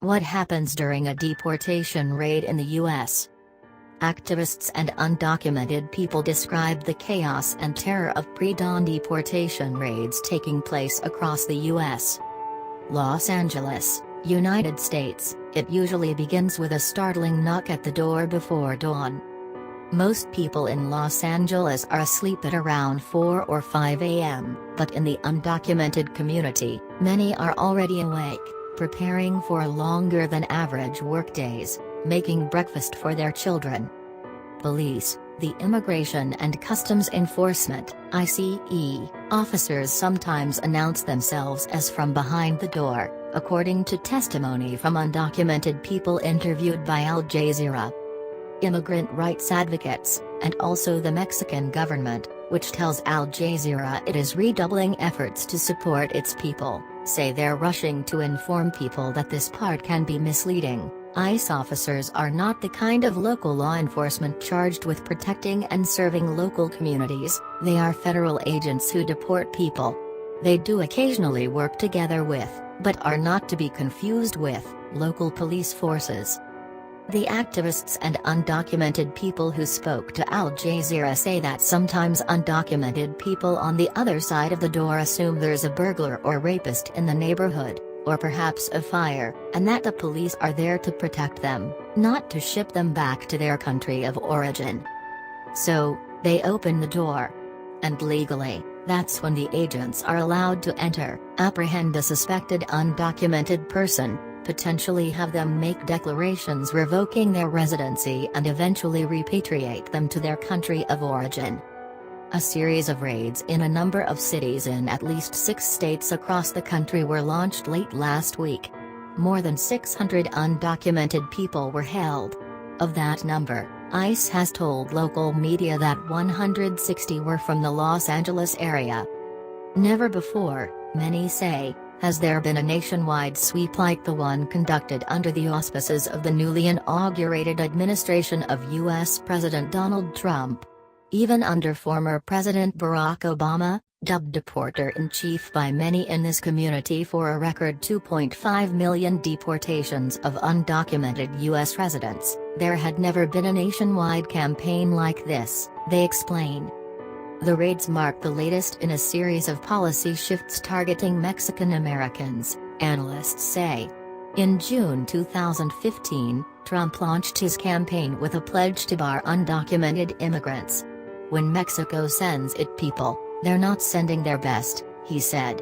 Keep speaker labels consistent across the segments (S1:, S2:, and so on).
S1: What happens during a deportation raid in the U.S.? Activists and undocumented people described the chaos and terror of pre-dawn deportation raids taking place across the U.S. Los Angeles, United States, it usually begins with a startling knock at the door before dawn. Most people in Los Angeles are asleep at around 4 or 5 a.m., but in the undocumented community, many are already awake, preparing for longer than average workdays, making breakfast for their children. Police, the Immigration and Customs Enforcement (ICE) officers sometimes announce themselves as from behind the door, according to testimony from undocumented people interviewed by Al Jazeera. Immigrant rights advocates, and also the Mexican government, which tells Al Jazeera it is redoubling efforts to support its people, say they're rushing to inform people that this part can be misleading. ICE officers are not the kind of local law enforcement charged with protecting and serving local communities, they are federal agents who deport people. They do occasionally work together with, but are not to be confused with, local police forces. The activists and undocumented people who spoke to Al Jazeera say that sometimes undocumented people on the other side of the door assume there's a burglar or rapist in the neighborhood, or perhaps a fire, and that the police are there to protect them, not to ship them back to their country of origin. So, they open the door. And legally, that's when the agents are allowed to enter, apprehend a suspected undocumented person, potentially have them make declarations revoking their residency and eventually repatriate them to their country of origin. A series of raids in a number of cities in at least 6 states across the country were launched late last week. More than 600 undocumented people were held. Of that number, ICE has told local media that 160 were from the Los Angeles area. Never before, many say, has there been a nationwide sweep like the one conducted under the auspices of the newly inaugurated administration of U.S. President Donald Trump. Even under former President Barack Obama, dubbed deporter-in-chief by many in this community for a record 2.5 million deportations of undocumented U.S. residents, there had never been a nationwide campaign like this, they explain. The raids mark the latest in a series of policy shifts targeting Mexican Americans, analysts say. In June 2015, Trump launched his campaign with a pledge to bar undocumented immigrants. When Mexico sends its people, they're not sending their best, he said.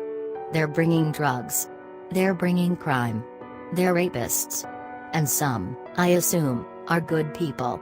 S1: They're bringing drugs. They're bringing crime. They're rapists. And some, I assume, are good people.